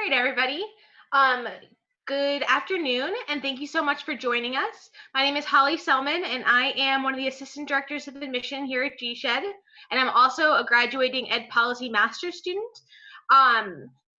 right, everybody. Um, Good afternoon, and thank you so much for joining us. My name is Holly Selman, and I am one of the Assistant Directors of Admission here at GSHED, and I'm also a graduating Ed Policy Master's student.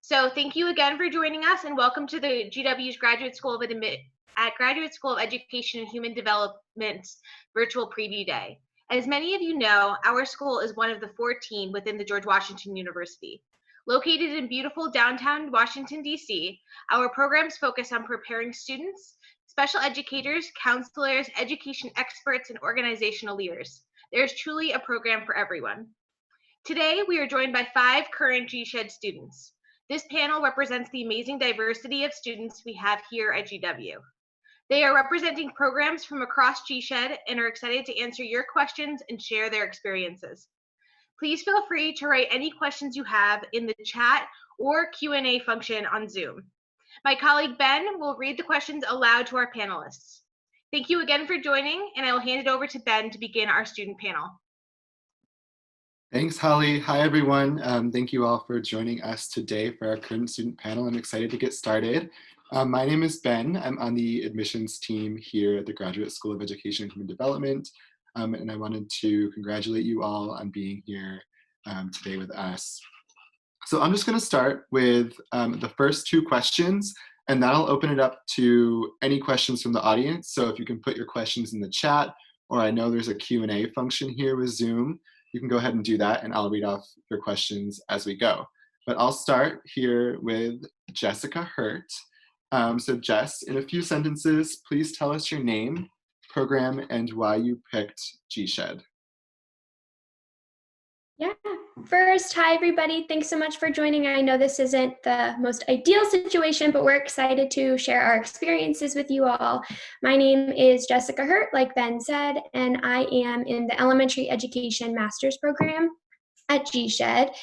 So thank you again for joining us, and welcome to the GW's Graduate School of Education and Human Development's virtual preview day. As many of you know, our school is one of the 14 within the George Washington University. Located in beautiful downtown Washington, D.C., our programs focus on preparing students, special educators, counselors, education experts, and organizational leaders. There is truly a program for everyone. Today, we are joined by 5 current GSHED students. This panel represents the amazing diversity of students we have here at GW. They are representing programs from across GSHED and are excited to answer your questions and share their experiences. Please feel free to write any questions you have in the chat or Q&A function on Zoom. My colleague Ben will read the questions aloud to our panelists. Thank you again for joining, and I will hand it over to Ben to begin our student panel. Thanks, Holly. Hi, everyone. Thank you all for joining us today for our current student panel. I'm excited to get started. My name is Ben. I'm on the admissions team here at the Graduate School of Education and Human Development. And I wanted to congratulate you all on being here today with us. So I'm just going to start with the first 2 questions, and that'll open it up to any questions from the audience. So if you can put your questions in the chat, or I know there's a Q&A function here with Zoom, you can go ahead and do that, and I'll read off your questions as we go. But I'll start here with Jessica Hurt. So Jess, in a few sentences, please tell us your name, program, and why you picked GSHED. Yeah, first, hi everybody. Thanks so much for joining. I know this isn't the most ideal situation, but we're excited to share our experiences with you all. My name is Jessica Hurt, like Ben said, and I am in the Elementary Education Master's Program at GSHED.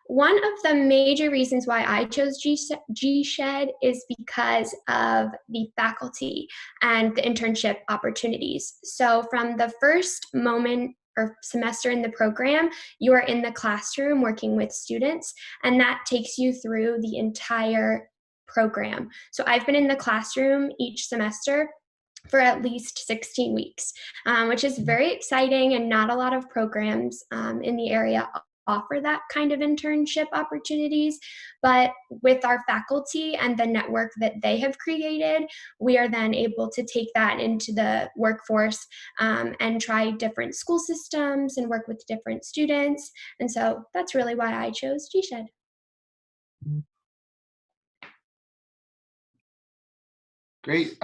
One of the major reasons why I chose GSHED is because of the faculty and the internship opportunities. So from the first moment or semester in the program, you are in the classroom working with students, and that takes you through the entire program. So I've been in the classroom each semester for at least 16 weeks, which is very exciting, and not a lot of programs in the area offer that kind of internship opportunities. But with our faculty and the network that they have created, we are then able to take that into the workforce and try different school systems and work with different students. And so that's really why I chose GSHED. Great.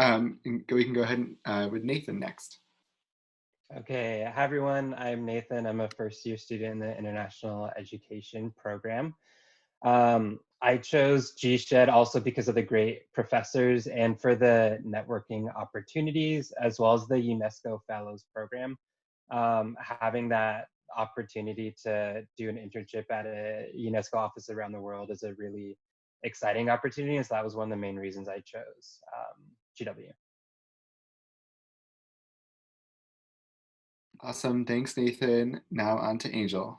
We can go ahead with Nathan next. Okay, hi everyone, I'm Nathan. I'm a first-year student in the International Education program. I chose GSHED also because of the great professors and for the networking opportunities, as well as the UNESCO Fellows program. Having that opportunity to do an internship at a UNESCO office around the world is a really exciting opportunity, and so that was one of the main reasons I chose GW. Awesome. Thanks, Nathan. Now on to Angel.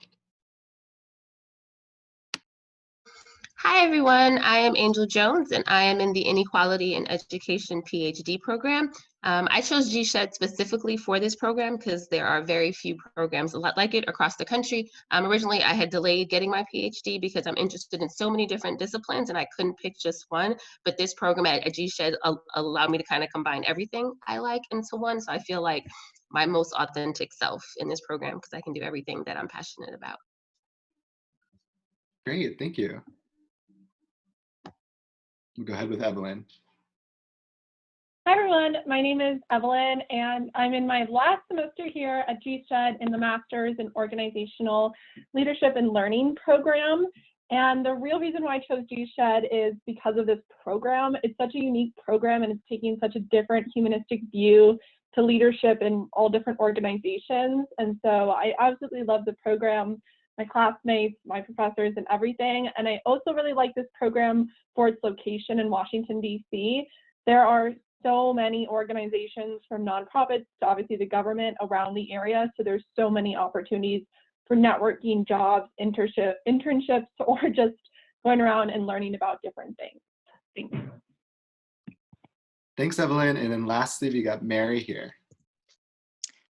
Hi, everyone. I am Angel Jones, and I am in the Inequality in Education PhD program. I chose GSHED specifically for this program because there are very few programs a lot like it across the country. Originally, I had delayed getting my PhD because I'm interested in so many different disciplines, and I couldn't pick just one. But this program at GSHED allowed me to kind of combine everything I like into one. So I feel like my most authentic self in this program because I can do everything that I'm passionate about. Great, thank you. We'll go ahead with Evelyn. Hi everyone, my name is Evelyn, and I'm in my last semester here at GSHED in the Master's in Organizational Leadership and Learning program. And the real reason why I chose GSHED is because of this program. It's such a unique program, and it's taking such a different humanistic view to leadership in all different organizations. And so I absolutely love the program, my classmates, my professors, and everything. And I also really like this program for its location in Washington, D.C. There are so many organizations, from nonprofits to obviously the government, around the area. So there's so many opportunities for networking, jobs, internships, or just going around and learning about different things. Thanks, Evelyn. And then lastly, we got Mary here.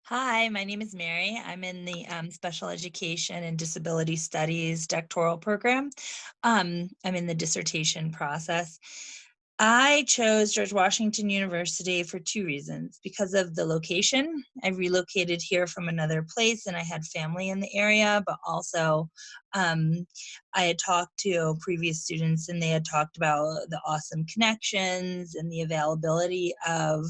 Hi, my name is Mary. I'm in the Special Education and Disability Studies doctoral program. I'm in the dissertation process. I chose George Washington University for 2 reasons. Because of the location, I relocated here from another place and I had family in the area, but also I had talked to previous students and they had talked about the awesome connections and the availability of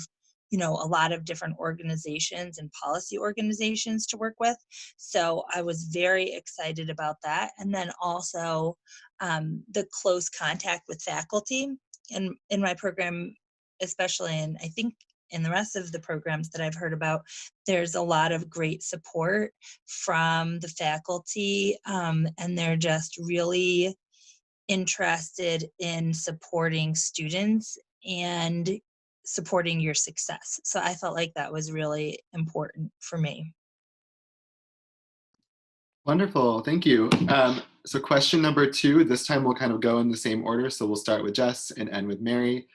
a lot of different organizations and policy organizations to work with. So I was very excited about that. And then also the close contact with faculty. And in my program, especially, and I think in the rest of the programs that I've heard about, there's a lot of great support from the faculty, and they're just really interested in supporting students and supporting your success. So I felt like that was really important for me. Wonderful, thank you. So question number 2, this time we'll kind of go in the same order. So we'll start with Jess and end with Mary.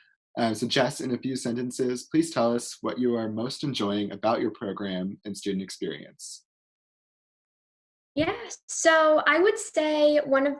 So Jess, in a few sentences, please tell us what you are most enjoying about your program and student experience. Yeah, so I would say one of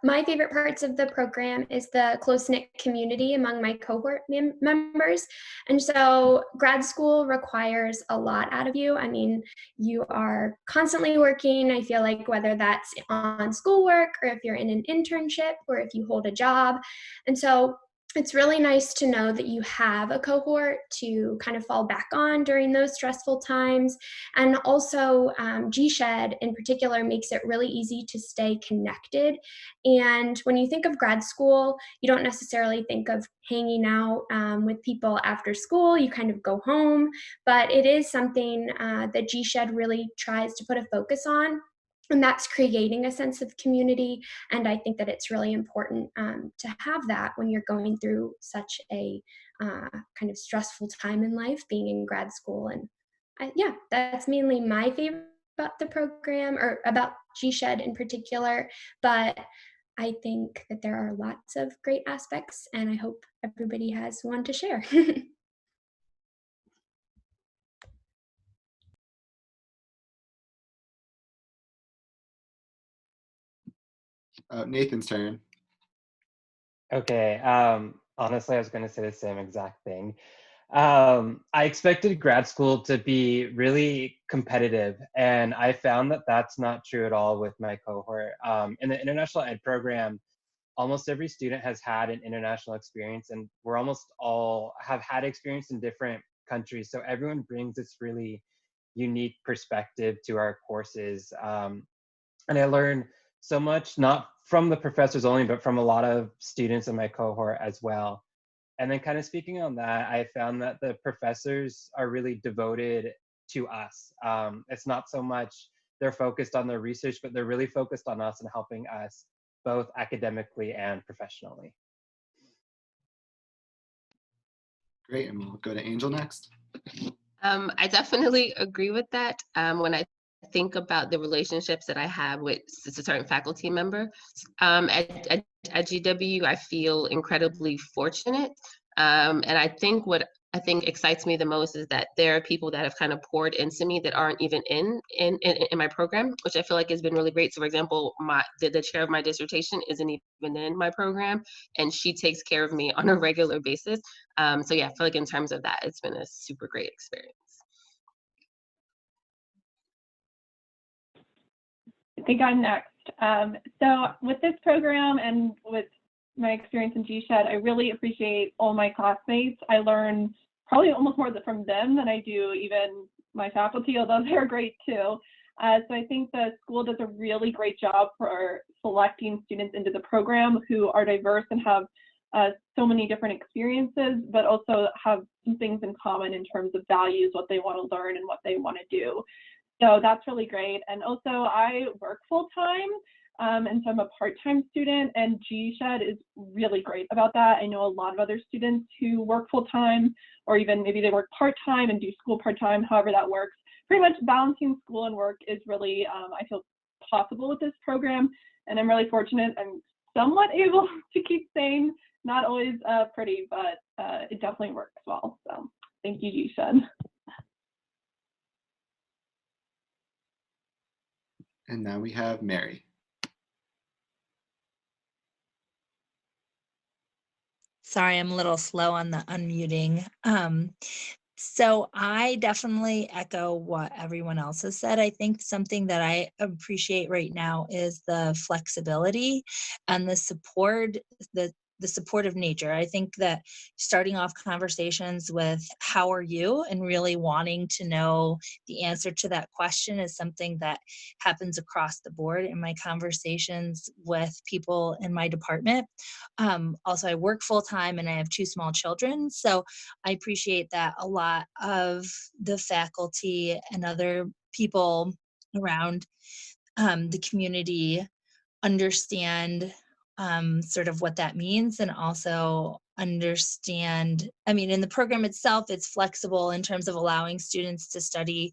my favorite parts of the program is the close-knit community among my cohort members. And so grad school requires a lot out of you. I mean, you are constantly working, I feel like, whether that's on schoolwork or if you're in an internship or if you hold a job. And so it's really nice to know that you have a cohort to kind of fall back on during those stressful times. And also GSHED in particular makes it really easy to stay connected. And when you think of grad school, you don't necessarily think of hanging out with people after school. You kind of go home, but it is something that GSHED really tries to put a focus on. And that's creating a sense of community. And I think that it's really important to have that when you're going through such a kind of stressful time in life, being in grad school. And yeah, that's mainly my favorite about the program, or about GSHED in particular. But I think that there are lots of great aspects, and I hope everybody has one to share. Nathan's turn. Okay, honestly, I was going to say the same exact thing. I expected grad school to be really competitive, and I found that that's not true at all with my cohort. In the international ed program, almost every student has had an international experience, and we're almost all have had experience in different countries. So everyone brings this really unique perspective to our courses. And I learned so much, not from the professors only, but from a lot of students in my cohort as well. And then kind of speaking on that, I found that the professors are really devoted to us. It's not so much they're focused on their research, but they're really focused on us and helping us both academically and professionally. Great, and we'll go to Angel next. I definitely agree with that. When I think about the relationships that I have with certain faculty members, at GW, I feel incredibly fortunate. And I think what excites me the most is that there are people that have kind of poured into me that aren't even in my program, which I feel like has been really great. So for example, the chair of my dissertation isn't even in my program, and she takes care of me on a regular basis. So yeah, I feel like in terms of that, it's been a super great experience. I think I'm next. So with this program and with my experience in GSHED, I really appreciate all my classmates. I learn probably almost more from them than I do even my faculty, although they're great too. So I think the school does a really great job for selecting students into the program who are diverse and have so many different experiences, but also have some things in common in terms of values, what they want to learn and what they want to do. So that's really great. And also I work full-time, and so I'm a part-time student, and GSHED is really great about that. I know a lot of other students who work full-time, or even maybe they work part-time and do school part-time, however that works. Pretty much balancing school and work is really, I feel, possible with this program, and I'm really fortunate I'm somewhat able to keep sane. Not always pretty, but it definitely works well. So thank you, G-Shed. And now we have Mary. Sorry, I'm a little slow on the unmuting. So I definitely echo what everyone else has said. I think something that I appreciate right now is the flexibility and the support, the supportive nature. I think that starting off conversations with how are you and really wanting to know the answer to that question is something that happens across the board in my conversations with people in my department. Also, I work full time and I have 2 small children. So I appreciate that a lot of the faculty and other people around the community understand sort of what that means and also understand, I mean, in the program itself, it's flexible in terms of allowing students to study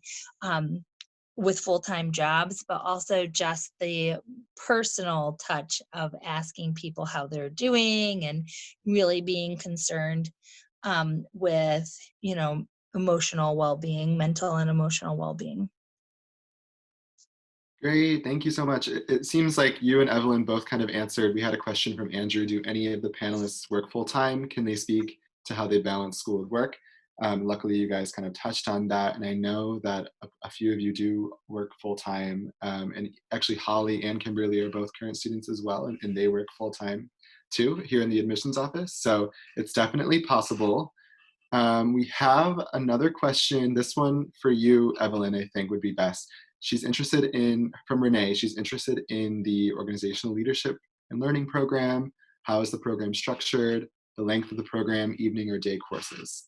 with full-time jobs, but also just the personal touch of asking people how they're doing and really being concerned with, you know, emotional well-being, mental and emotional well-being. Great, thank you so much. It seems like you and Evelyn both kind of answered. We had a question from Andrew. Do any of the panelists work full-time? Can they speak to how they balance school with work? Luckily, you guys kind of touched on that, and I know that a few of you do work full-time, and actually Holly and Kimberly are both current students as well, and they work full-time too here in the admissions office, so it's definitely possible. We have another question. This one for you, Evelyn, I think would be best. She's interested in, from Renee, she's interested in the organizational leadership and learning program. How is the program structured? The length of the program, evening or day courses?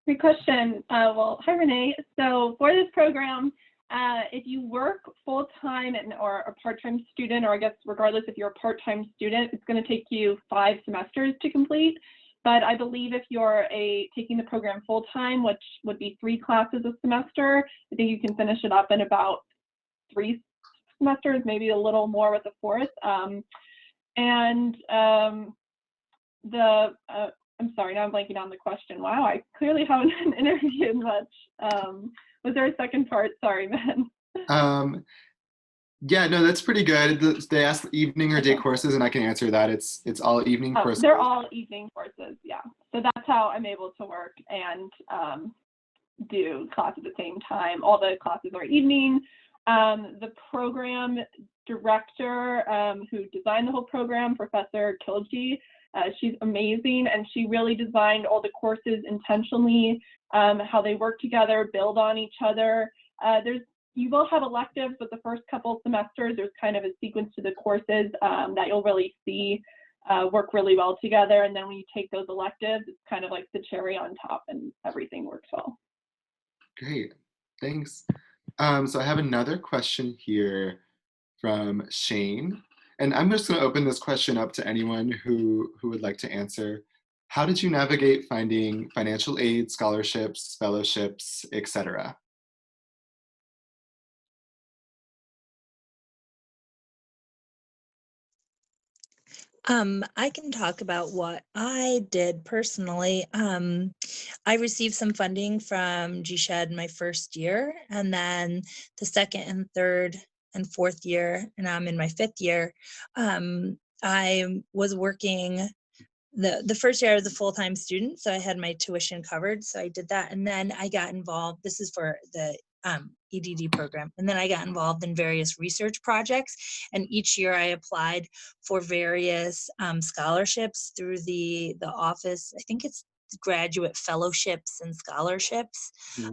Great question. Well, hi, Renee. So for this program, if you work full-time or a part-time student, or I guess regardless if you're a part-time student, it's going to take you 5 semesters to complete. But I believe if you're taking the program full-time, which would be 3 classes a semester, I think you can finish it up in about 3 semesters, maybe a little more with the 4th. I'm sorry, now I'm blanking on the question. Wow, I clearly haven't interviewed much. Was there a second part? Sorry, Ben. Yeah, no, that's pretty good. They asked evening or day courses, and I can answer that. It's all evening courses. They're all evening courses, yeah. So that's how I'm able to work and do class at the same time. All the classes are evening. The program director who designed the whole program, Professor Kilji, she's amazing, and she really designed all the courses intentionally, how they work together, build on each other. You will have electives, but the first couple semesters, there's kind of a sequence to the courses that you'll really see work really well together. And then when you take those electives, it's kind of like the cherry on top and everything works well. Great, thanks. So I have another question here from Shane. And I'm just going to open this question up to anyone who would like to answer. How did you navigate finding financial aid, scholarships, fellowships, etc.? I can talk about what I did personally. I received some funding from G-Shed my first year, and then the second and third and fourth year, and I'm in my 5th year. I was working. The first year I was a full-time student, so I had my tuition covered, so I did that, and then I got involved. This is for the EDD program, and then I got involved in various research projects, and each year I applied for various scholarships through the office. I think it's graduate fellowships and scholarships.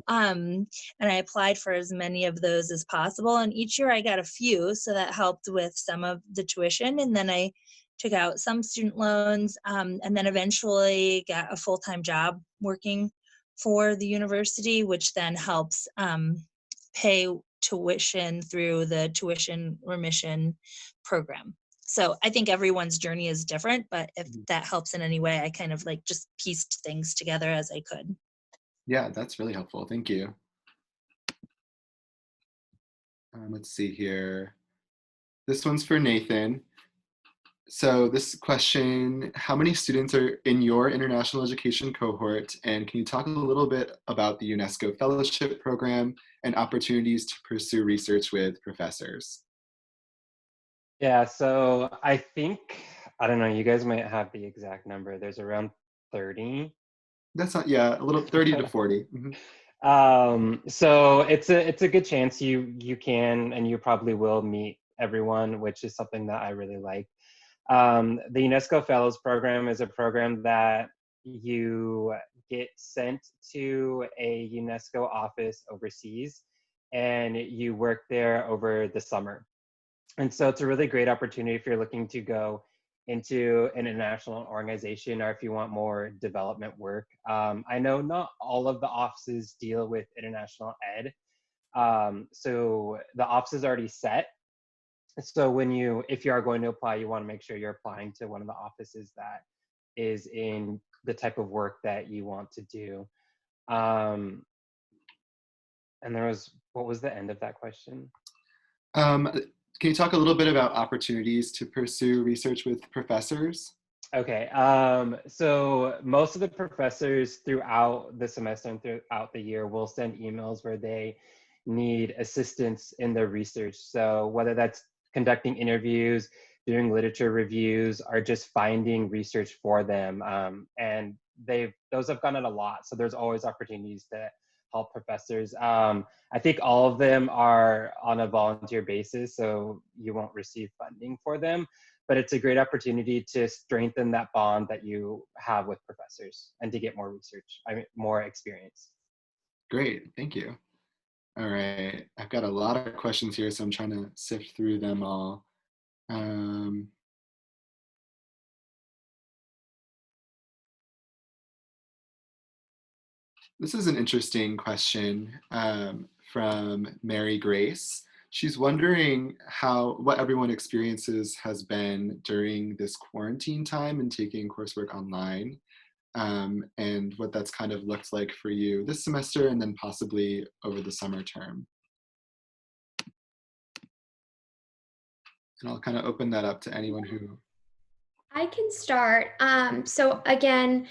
And I applied for as many of those as possible, and each year I got a few, so that helped with some of the tuition, and then I took out some student loans, and then eventually got a full-time job working for the university, which then helps pay tuition through the tuition remission program. So I think everyone's journey is different, but if that helps in any way, I kind of like just pieced things together as I could. Yeah, that's really helpful. Thank you. Let's see here. This one's for Nathan. So this question, how many students are in your international education cohort? And can you talk a little bit about the UNESCO Fellowship Program and opportunities to pursue research with professors? Yeah, so I think, I don't know, you guys might have the exact number. There's around 30. That's not, yeah, a little 30 to 40. Mhm. So it's a good chance you can and you probably will meet everyone, which is something that I really like. The UNESCO Fellows Program is a program that you get sent to a UNESCO office overseas and you work there over the summer. And so it's a really great opportunity if you're looking to go into an international organization or if you want more development work. I know not all of the offices deal with international ed. So the office is already set. So if you are going to apply, you want to make sure you're applying to one of the offices that is in the type of work that you want to do. And what was the end of that question? Can you talk a little bit about opportunities to pursue research with professors? Okay, so most of the professors throughout the semester and throughout the year will send emails where they need assistance in their research. So whether that's conducting interviews, doing literature reviews, or just finding research for them. And those have gone out a lot. So there's always opportunities to help professors. I think all of them are on a volunteer basis, so you won't receive funding for them, but it's a great opportunity to strengthen that bond that you have with professors and to get more more experience. Great, thank you. All right, I've got a lot of questions here, so I'm trying to sift through them all. This is an interesting question from Mary Grace. She's wondering what everyone experiences has been during this quarantine time and taking coursework online, and what that's kind of looked like for you this semester and then possibly over the summer term. And I'll kind of open that up to anyone who... I can start. So again,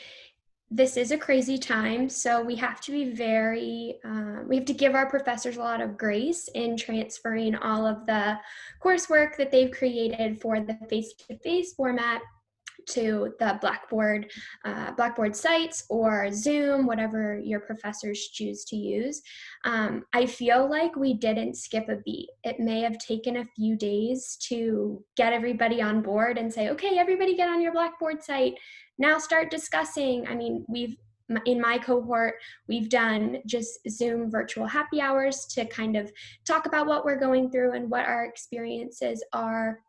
this is a crazy time, so we have to be we have to give our professors a lot of grace in transferring all of the coursework that they've created for the face-to-face format to the Blackboard sites or Zoom, whatever your professors choose to use. I feel like we didn't skip a beat. It may have taken a few days to get everybody on board and say, okay, everybody get on your Blackboard site. Now start discussing. I mean, in my cohort, we've done just Zoom virtual happy hours to kind of talk about what we're going through and what our experiences are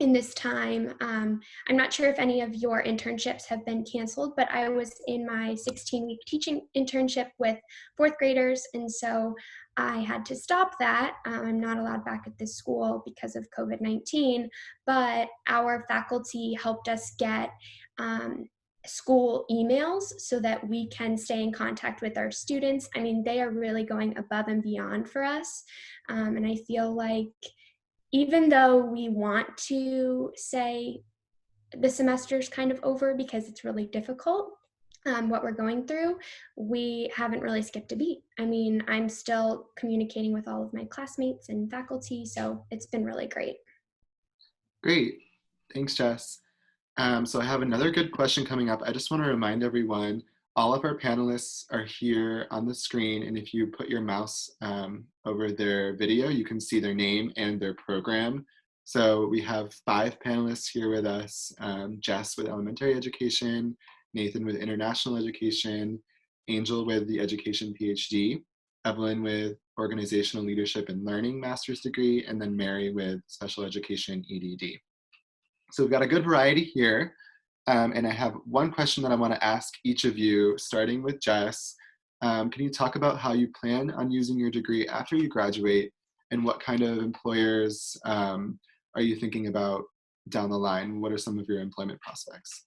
in this time. I'm not sure if any of your internships have been canceled, but I was in my 16-week teaching internship with fourth graders, and so I had to stop that. I'm not allowed back at this school because of COVID-19, but our faculty helped us get school emails so that we can stay in contact with our students. I mean, they are really going above and beyond for us, and I feel like even though we want to say the semester's kind of over because it's really difficult, what we're going through, we haven't really skipped a beat. I mean, I'm still communicating with all of my classmates and faculty, so it's been really great. Great, thanks, Jess. So I have another good question coming up. I just want to remind everyone, all of our panelists are here on the screen, and if you put your mouse over their video, you can see their name and their program. So we have 5 panelists here with us, Jess with elementary education, Nathan with international education, Angel with the education PhD, Evelyn with organizational leadership and learning master's degree, and then Mary with special education EDD. So we've got a good variety here. And I have one question that I want to ask each of you, starting with Jess. Can you talk about how you plan on using your degree after you graduate, and what kind of employers are you thinking about down the line? What are some of your employment prospects?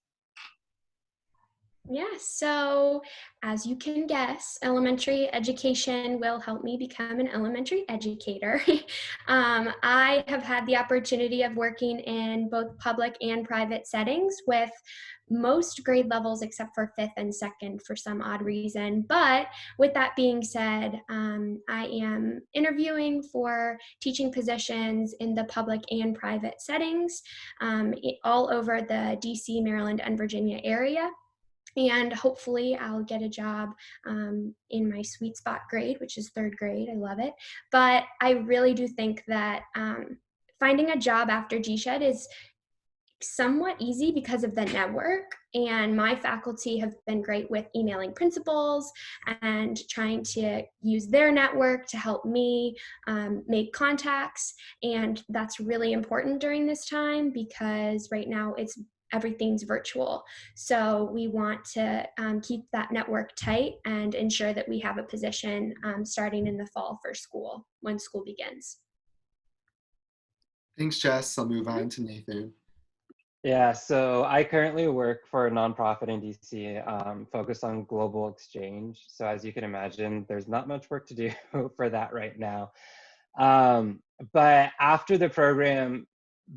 Yeah, so as you can guess, elementary education will help me become an elementary educator. I have had the opportunity of working in both public and private settings with most grade levels except for fifth and second for some odd reason. But with that being said, I am interviewing for teaching positions in the public and private settings all over the DC, Maryland, and Virginia area. And hopefully I'll get a job in my sweet spot grade, which is third grade. I love it. But I really do think that finding a job after GSHED is somewhat easy because of the network, and my faculty have been great with emailing principals and trying to use their network to help me make contacts. And that's really important during this time because right now everything's virtual. So we want to keep that network tight and ensure that we have a position starting in the fall for school when school begins. Thanks, Jess. I'll move on to Nathan. Yeah, so I currently work for a nonprofit in DC focused on global exchange. So as you can imagine, there's not much work to do for that right now. But after the program,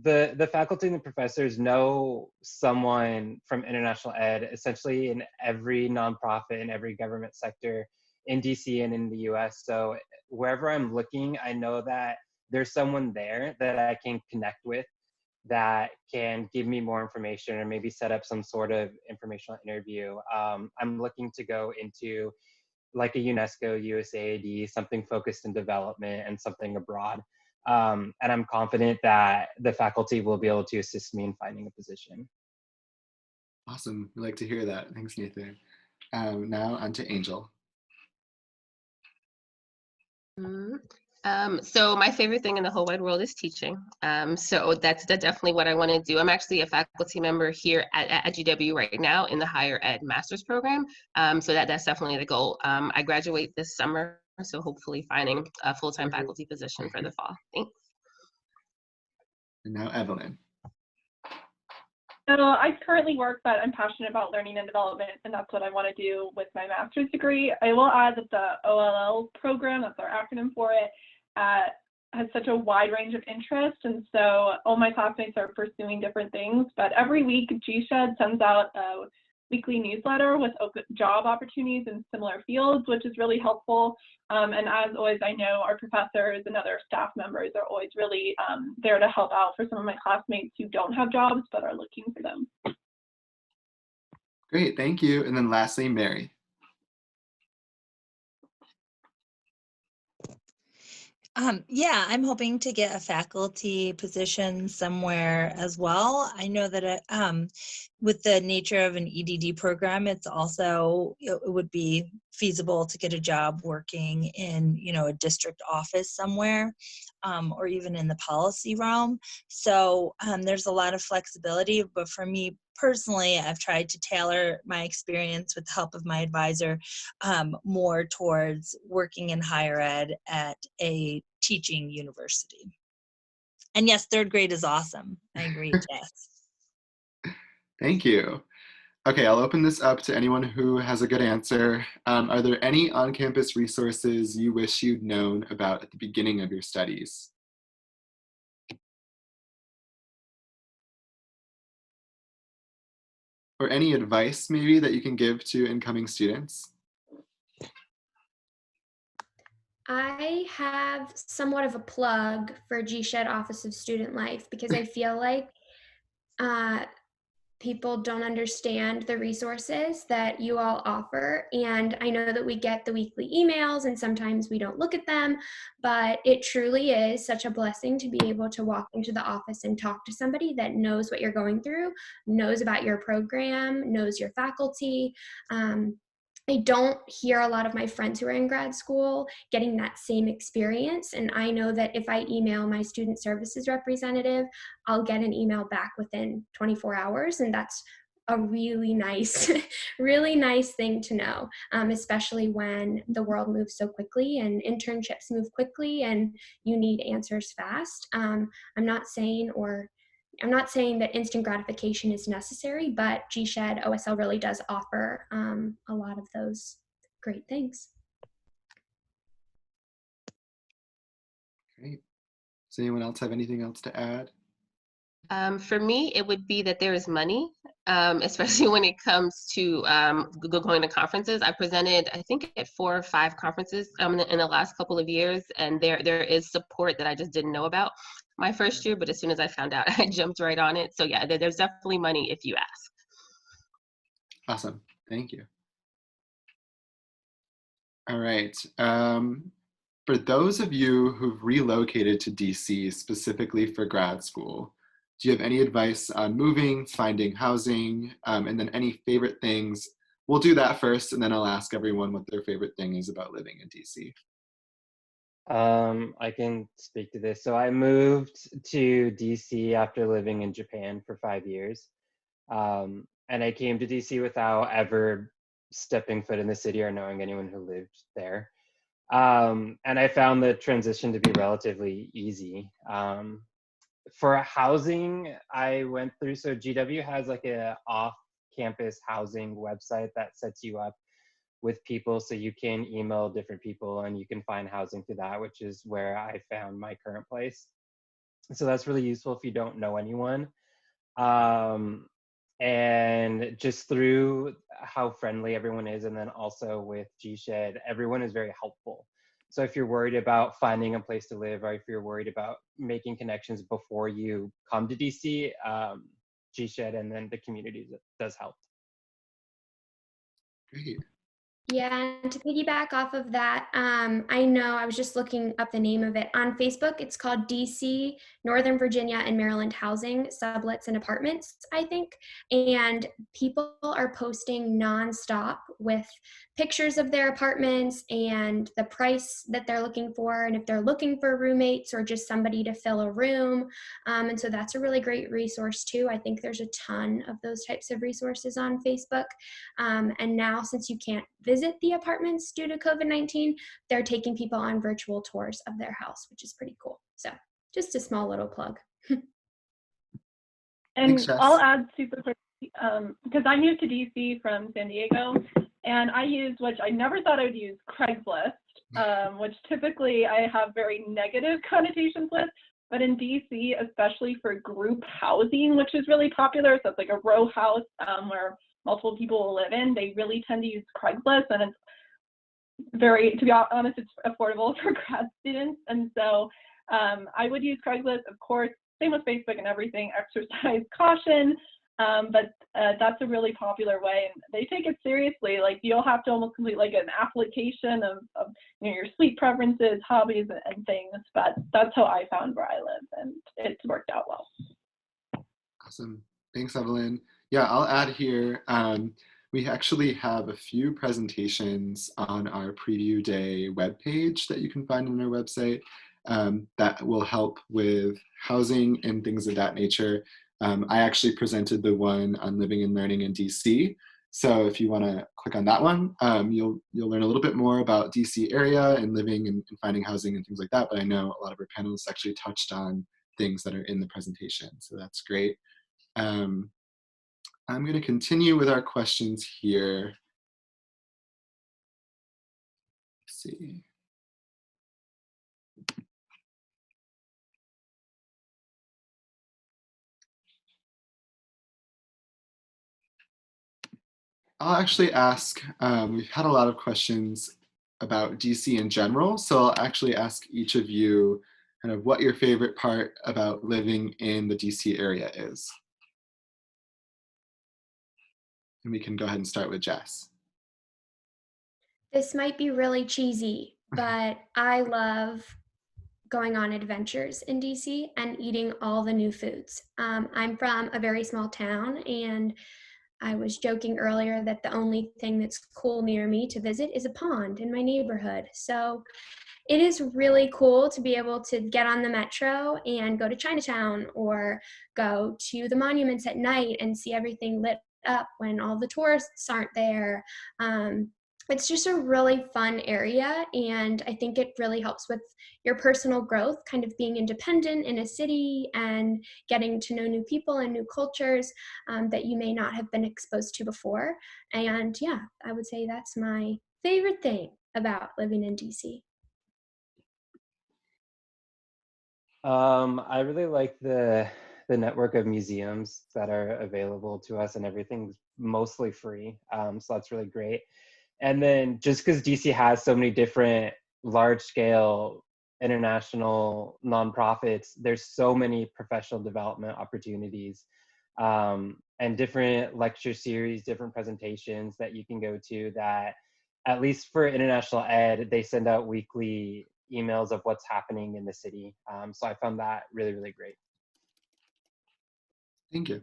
the faculty and the professors know someone from international ed, essentially in every nonprofit and every government sector in DC and in the US. So wherever I'm looking, I know that there's someone there that I can connect with that can give me more information or maybe set up some sort of informational interview. I'm looking to go into like a UNESCO, USAID, something focused in development and something abroad. And I'm confident that the faculty will be able to assist me in finding a position. Awesome. I'd like to hear that. Thanks, Nathan. Now on to Angel. So my favorite thing in the whole wide world is teaching. So that's definitely what I want to do. I'm actually a faculty member here at GW right now in the higher ed master's program. So that's definitely the goal. I graduate this summer, so hopefully finding a full-time faculty position for the fall. Thanks. And now Evelyn. So I currently work, but I'm passionate about learning and development, and that's what I want to do with my master's degree. I will add that the OLL program, that's our acronym for it, has such a wide range of interest, and so all my classmates are pursuing different things. But every week, GSHED sends out a weekly newsletter with job opportunities in similar fields, which is really helpful. And as always, I know our professors and other staff members are always really there to help out for some of my classmates who don't have jobs but are looking for them. Great, thank you. And then lastly, Mary. Yeah, I'm hoping to get a faculty position somewhere as well. I know that with the nature of an EDD program, it would be feasible to get a job working in, a district office somewhere, or even in the policy realm. So there's a lot of flexibility, but for me personally, I've tried to tailor my experience with the help of my advisor more towards working in higher ed at a teaching university. And yes, third grade is awesome. I agree, Jess. Thank you. Okay, I'll open this up to anyone who has a good answer. Are there any on-campus resources you wish you'd known about at the beginning of your studies? Or any advice maybe that you can give to incoming students? I have somewhat of a plug for GSHED Office of Student Life because I feel like people don't understand the resources that you all offer. And I know that we get the weekly emails and sometimes we don't look at them, but it truly is such a blessing to be able to walk into the office and talk to somebody that knows what you're going through, knows about your program, knows your faculty. I don't hear a lot of my friends who are in grad school getting that same experience. And I know that if I email my student services representative, I'll get an email back within 24 hours. And that's a really nice, really nice thing to know, especially when the world moves so quickly and internships move quickly and you need answers fast. I'm not saying or I'm not saying that instant gratification is necessary, but GShed OSL really does offer a lot of those great things. Great. Does anyone else have anything else to add? For me, it would be that there is money, especially when it comes to going to conferences. I presented, I think, at 4 or 5 conferences in the last couple of years, and there is support that I just didn't know about my first year, but as soon as I found out, I jumped right on it. So yeah, there's definitely money if you ask. Awesome. Thank you. All right. For those of you who've relocated to DC specifically for grad school, do you have any advice on moving, finding housing, and then any favorite things? We'll do that first, and then I'll ask everyone what their favorite thing is about living in DC. I can speak to this. So I moved to DC after living in Japan for 5 years. And I came to DC without ever stepping foot in the city or knowing anyone who lived there. And I found the transition to be relatively easy. For housing, I went through, so GW has like a off-campus housing website that sets you up with people, so you can email different people and you can find housing through that, which is where I found my current place. So that's really useful if you don't know anyone. And just through how friendly everyone is, and then also with GShed, everyone is very helpful. So if you're worried about finding a place to live, or if you're worried about making connections before you come to DC, GShed and then the community does help. Great. Yeah, and to piggyback off of that, I know I was just looking up the name of it. On Facebook, it's called DC, Northern Virginia and Maryland Housing, Sublets and Apartments, I think. And people are posting nonstop with pictures of their apartments and the price that they're looking for, and if they're looking for roommates or just somebody to fill a room. And so that's a really great resource too. I think there's a ton of those types of resources on Facebook. And now, since you can't visit the apartments due to COVID-19, they're taking people on virtual tours of their house, which is pretty cool. So just a small little plug. And Thanks, Jess. I'll add super quick, because I moved to DC from San Diego, and I used, which I never thought I would use, Craigslist, which typically I have very negative connotations with, but in DC, especially for group housing, which is really popular, so it's like a row house where multiple people will live in, they really tend to use Craigslist, and it's very, to be honest, it's affordable for grad students. And so I would use Craigslist, of course, same with Facebook and everything, exercise caution, but that's a really popular way, and they take it seriously. Like, you'll have to almost complete like an application of you know, your sleep preferences, hobbies, and things, but that's how I found where I live, and it's worked out well. Awesome. Thanks, Evelyn. Yeah, I'll add here, we actually have a few presentations on our preview day webpage that you can find on our website that will help with housing and things of that nature. I actually presented the one on living and learning in DC. So if you want to click on that one, you'll learn a little bit more about DC area and living and finding housing and things like that. But I know a lot of our panelists actually touched on things that are in the presentation. So that's great. I'm going to continue with our questions here. Let's see. I'll actually ask, we've had a lot of questions about DC in general, so I'll actually ask each of you kind of what your favorite part about living in the DC area is. And we can go ahead and start with Jess. This might be really cheesy, but I love going on adventures in DC and eating all the new foods. I'm from a very small town, and I was joking earlier that the only thing that's cool near me to visit is a pond in my neighborhood. So it is really cool to be able to get on the metro and go to Chinatown or go to the monuments at night and see everything lit up when all the tourists aren't there. it's just a really fun area, and I think it really helps with your personal growth, kind of being independent in a city and getting to know new people and new cultures that you may not have been exposed to before. And yeah, I would say that's my favorite thing about living in DC. I really like the network of museums that are available to us, and everything's mostly free. So that's really great. And then just because DC has so many different large scale international nonprofits, there's so many professional development opportunities, and different lecture series, different presentations that you can go to, that at least for international ed, they send out weekly emails of what's happening in the city. So I found that really, really great. Thank you.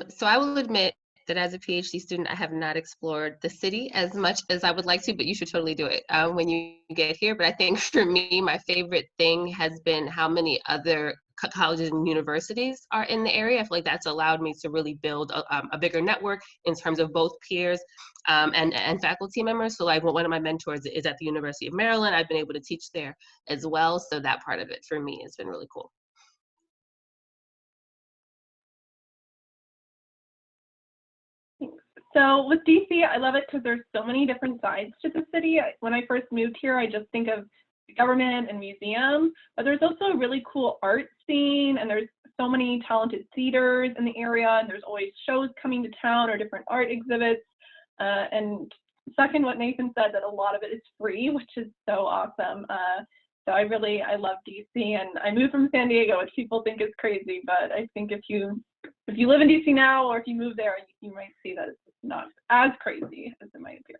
So I will admit that as a PhD student, I have not explored the city as much as I would like to, but you should totally do it when you get here. But I think for me, my favorite thing has been how many other colleges and universities are in the area. I feel like that's allowed me to really build a bigger network in terms of both peers and faculty members. So like one of my mentors is at the University of Maryland. I've been able to teach there as well. So that part of it for me has been really cool. So with DC, I love it because there's so many different sides to the city. When I first moved here, I just think of government and museums, but there's also a really cool art scene, and there's so many talented theaters in the area, and there's always shows coming to town or different art exhibits. And second, what Nathan said, that a lot of it is free, which is so awesome. So I love DC, and I moved from San Diego, which people think is crazy, but I think if you live in DC now, or if you move there, you might see that it's not as crazy as it might appear.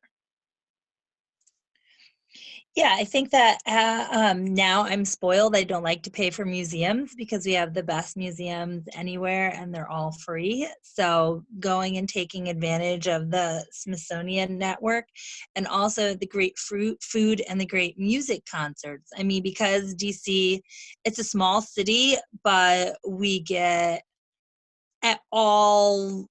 Yeah, I think that now I'm spoiled. I don't like to pay for museums because we have the best museums anywhere and they're all free. So going and taking advantage of the Smithsonian network, and also the great food and the great music concerts. I mean, because DC, it's a small city, but we get at all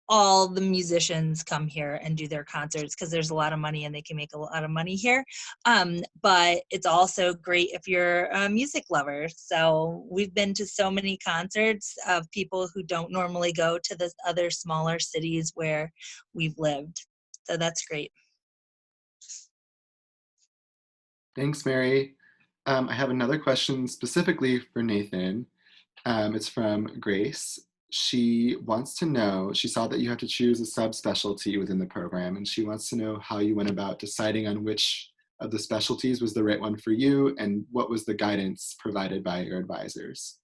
the musicians come here and do their concerts because there's a lot of money and they can make a lot of money here. But it's also great if you're a music lover. So we've been to so many concerts of people who don't normally go to the other smaller cities where we've lived. So that's great. Thanks, Mary. I have another question specifically for Nathan. It's from Grace. She wants to know, she saw that you have to choose a subspecialty within the program, and she wants to know how you went about deciding on which of the specialties was the right one for you, and what was the guidance provided by your advisors.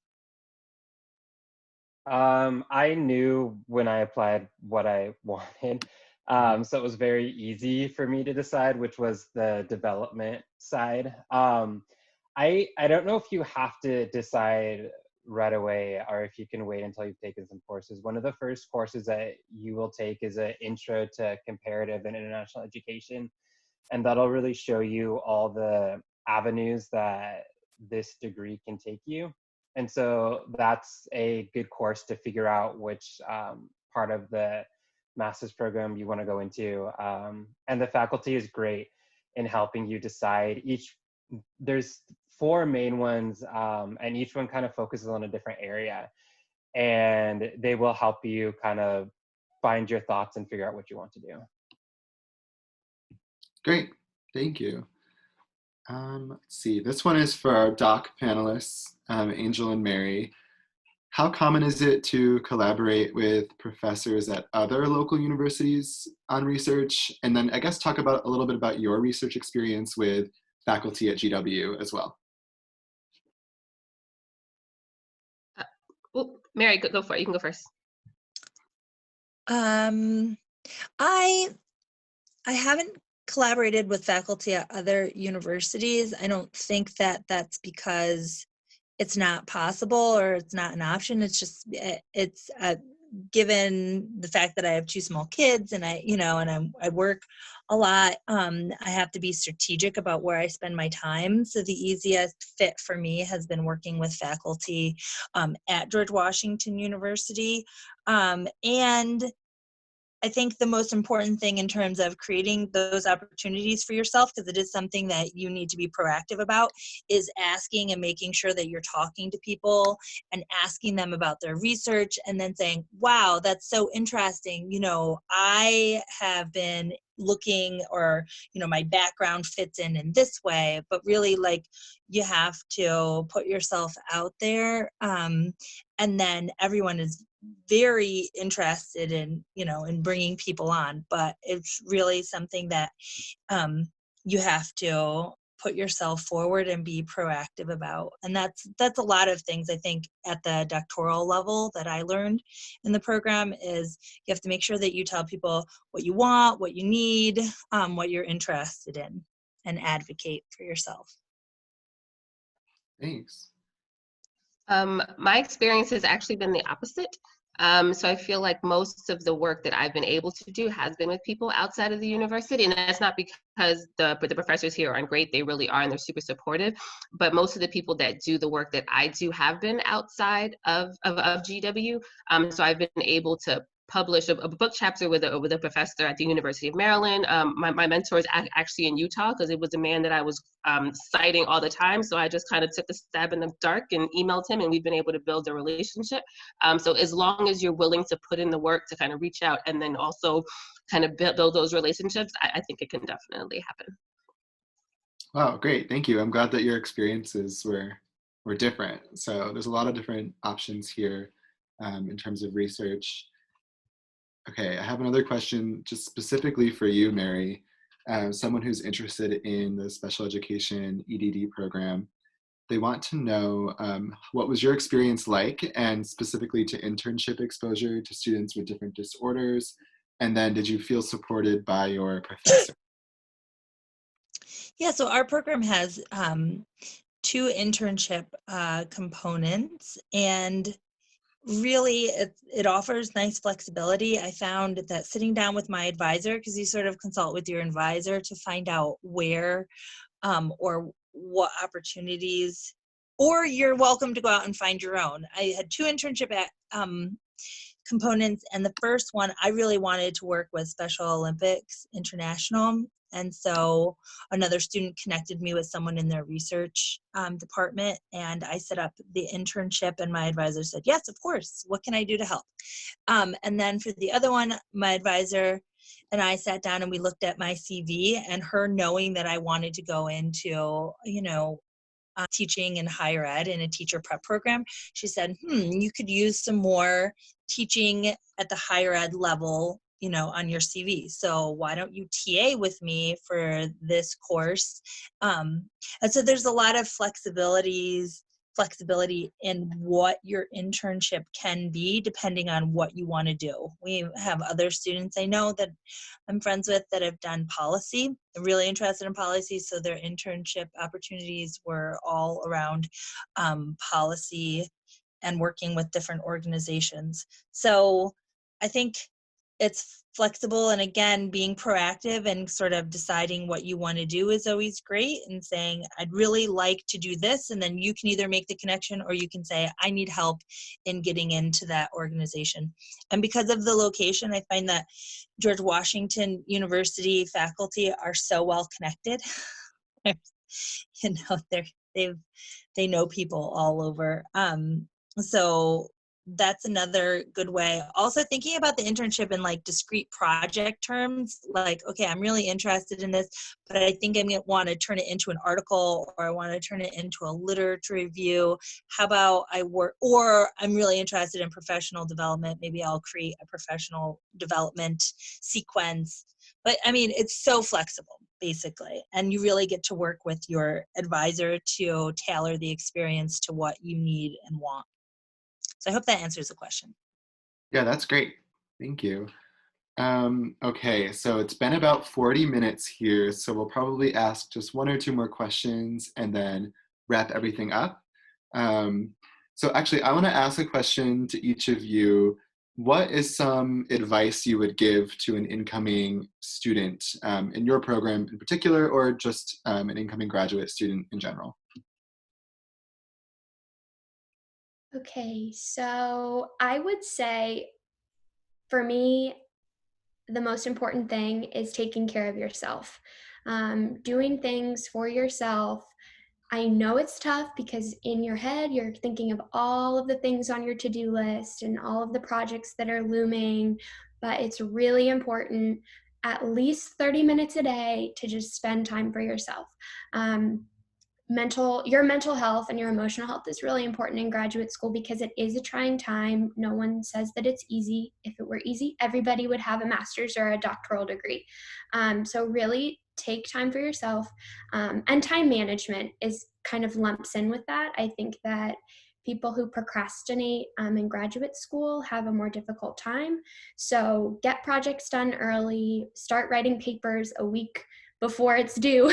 I knew when I applied what I wanted. So it was very easy for me to decide which was the development side. I don't know if you have to decide right away or if you can wait until you've taken some courses. One of the first courses that you will take is an intro to comparative and international education. And that'll really show you all the avenues that this degree can take you. And so that's a good course to figure out which part of the master's program you want to go into. And the faculty is great in helping you decide. There's 4 main ones, and each one kind of focuses on a different area. And they will help you kind of find your thoughts and figure out what you want to do. Great, thank you. Let's see, this one is for our doc panelists, Angel and Mary. How common is it to collaborate with professors at other local universities on research? And then I guess talk about a little bit about your research experience with faculty at GW as well. Well, Mary, go for it. You can go first. I haven't collaborated with faculty at other universities. I don't think that that's because it's not possible or it's not an option. It's just, given the fact that I have 2 small kids and I work a lot, I have to be strategic about where I spend my time. So the easiest fit for me has been working with faculty at George Washington University. And I think the most important thing in terms of creating those opportunities for yourself, because it is something that you need to be proactive about, is asking and making sure that you're talking to people and asking them about their research and then saying, wow, that's so interesting. I have been looking, or my background fits in this way, but really, like, you have to put yourself out there, and then everyone is very interested in bringing people on, but it's really something that you have to put yourself forward and be proactive about. And that's a lot of things, I think, at the doctoral level that I learned in the program, is you have to make sure that you tell people what you want, what you need, what you're interested in, and advocate for yourself. Thanks. My experience has actually been the opposite. So I feel like most of the work that I've been able to do has been with people outside of the university, and that's not because the professors here aren't great. They really are, and they're super supportive. But most of the people that do the work that I do have been outside of GW. So I've been able to publish a book chapter with a professor at the University of Maryland. My mentor is actually in Utah, because it was a man that I was citing all the time. So I just kind of took a stab in the dark and emailed him, and we've been able to build a relationship. So as long as you're willing to put in the work to kind of reach out and then also kind of build those relationships, I think it can definitely happen. Wow, great. Thank you. I'm glad that your experiences were different. So there's a lot of different options here in terms of research. Okay, I have another question just specifically for you, Mary, someone who's interested in the special education EDD program. They want to know what was your experience like, and specifically to internship exposure to students with different disorders, and then did you feel supported by your professor? Yeah, so our program has 2 internship components, and really it offers nice flexibility. I found that sitting down with my advisor, because you sort of consult with your advisor to find out where or what opportunities, or you're welcome to go out and find your own. I had 2 internship components, and the first one, I really wanted to work with Special Olympics International, and so another student connected me with someone in their research department, and I set up the internship, and my advisor said, yes, of course, what can I do to help? And then for the other one, my advisor and I sat down and we looked at my CV, and her knowing that I wanted to go into, teaching in higher ed in a teacher prep program, she said, you could use some more teaching at the higher ed level, on your CV. So why don't you TA with me for this course? And so there's a lot of flexibility in what your internship can be, depending on what you want to do. We have other students I know that I'm friends with that have done policy. They're really interested in policy, so their internship opportunities were all around policy and working with different organizations. So I think it's flexible, and again, being proactive and sort of deciding what you want to do is always great, and saying, I'd really like to do this, and then you can either make the connection or you can say, I need help in getting into that organization. And because of the location, I find that George Washington University faculty are so well connected. They know people all over. So that's another good way. Also thinking about the internship in like discrete project terms, like, okay, I'm really interested in this, but I think I'm gonna want to turn it into an article, or I want to turn it into a literature review. How about I work, or I'm really interested in professional development. Maybe I'll create a professional development sequence. But I mean, it's so flexible, basically. And you really get to work with your advisor to tailor the experience to what you need and want. So I hope that answers the question. Yeah, that's great. Thank you. Okay, so it's been about 40 minutes here, so we'll probably ask just 1 or 2 more questions and then wrap everything up. So actually, I want to ask a question to each of you. What is some advice you would give to an incoming student in your program in particular, or just an incoming graduate student in general? Okay, so I would say for me, the most important thing is taking care of yourself. Doing things for yourself. I know it's tough because in your head, you're thinking of all of the things on your to-do list and all of the projects that are looming, but it's really important at least 30 minutes a day to just spend time for yourself. Um, your mental health and your emotional health is really important in graduate school because it is a trying time. No one says that it's easy. If it were easy, everybody would have a master's or a doctoral degree. So really take time for yourself. And time management is kind of lumps in with that. I think that people who procrastinate in graduate school have a more difficult time. So get projects done early, start writing papers a week before it's due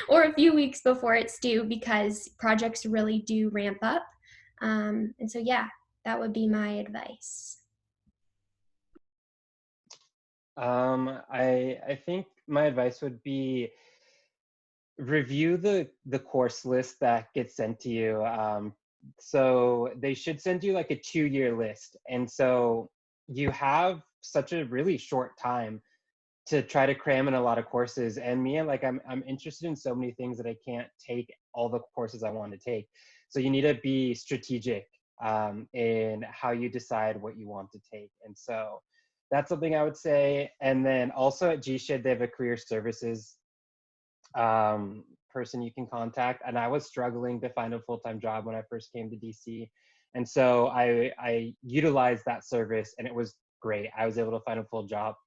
or a few weeks before it's due because projects really do ramp up. And so, yeah, that would be my advice. I think my advice would be review the course list that gets sent to you. So they should send you like a 2-year list. And so you have such a really short time to try to cram in a lot of courses. And me, like I'm interested in so many things that I can't take all the courses I want to take. So you need to be strategic in how you decide what you want to take. And so that's something I would say. And then also at GSHID, they have a career services person you can contact. And I was struggling to find a full-time job when I first came to DC. And so I utilized that service and it was great. I was able to find a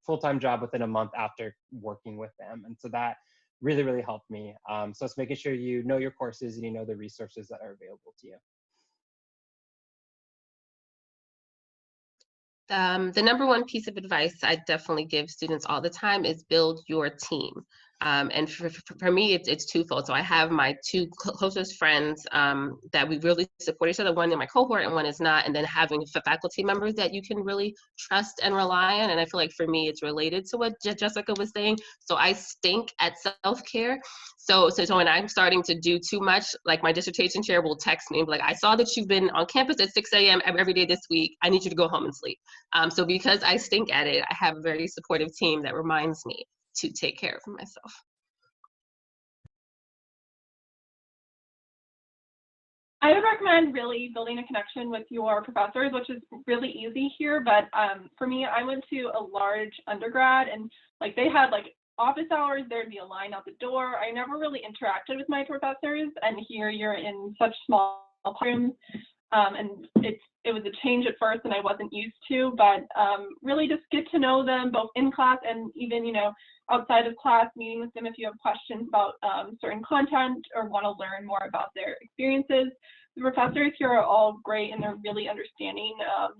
full-time job within a month after working with them. And so that really, really helped me. So it's making sure you know your courses and you know the resources that are available to you. The number one piece of advice I definitely give students all the time is build your team. And for me, it's twofold. So I have my two closest friends that we really support each other, one in my cohort and one is not, and then having faculty members that you can really trust and rely on. And I feel like for me, it's related to what Jessica was saying. So I stink at self-care. So when I'm starting to do too much, like my dissertation chair will text me and be like, I saw that you've been on campus at 6 a.m. every day this week. I need you to go home and sleep. So because I stink at it, I have a very supportive team that reminds me to take care of myself. I would recommend really building a connection with your professors, which is really easy here. But for me, I went to a large undergrad and like they had like office hours, there'd be a line out the door. I never really interacted with my professors, and here you're in such small rooms. And it was a change at first and I wasn't used to, but really just get to know them both in class and even, you know, outside of class, meeting with them if you have questions about certain content or want to learn more about their experiences. The professors here are all great and they're really understanding.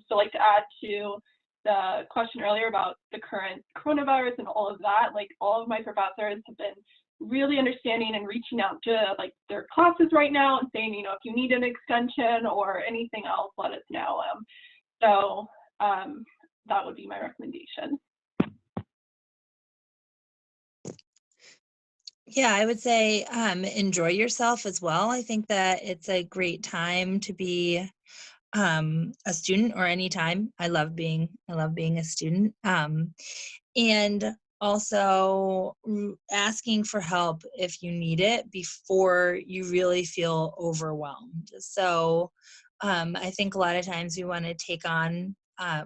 So like to add to the question earlier about the current coronavirus and all of that, like all of my professors have been really understanding and reaching out to like their classes right now and saying, you know, if you need an extension or anything else, let us know. So that would be my recommendation. Yeah, I would say enjoy yourself as well. I think that it's a great time to be a student, or any time. I love being a student. And also asking for help if you need it before you really feel overwhelmed. So I think a lot of times we want to take on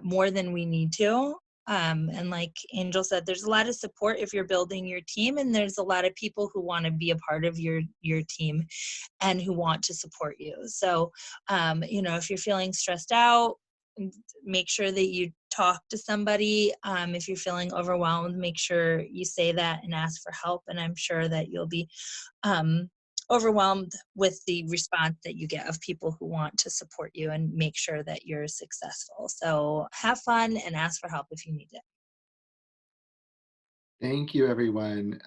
more than we need to. And like Angel said, there's a lot of support if you're building your team, and there's a lot of people who want to be a part of your team and who want to support you. So, you know, if you're feeling stressed out, make sure that you talk to somebody. If you're feeling overwhelmed, make sure you say that and ask for help. And I'm sure that you'll be overwhelmed with the response that you get of people who want to support you and make sure that you're successful. So have fun and ask for help if you need it. Thank you, everyone.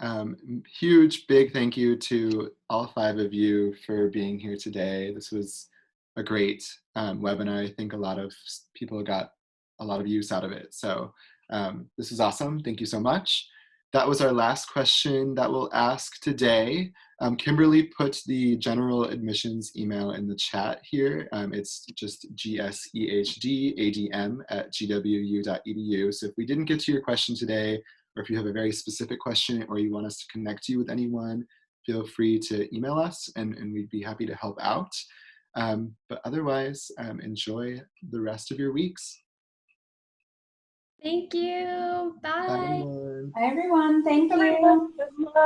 Huge, big thank you to all 5 of you for being here today. This was a great webinar. I think a lot of people got a lot of use out of it. So this is awesome. Thank you so much. that was our last question that we'll ask today. Kimberly put the general admissions email in the chat here. It's just gsehdadm@gwu.edu. So if we didn't get to your question today, or if you have a very specific question or you want us to connect you with anyone, feel free to email us and we'd be happy to help out. But otherwise, enjoy the rest of your weeks. Thank you. Bye, Bye. everyone. Bye, everyone. Thank you. Everyone, good luck.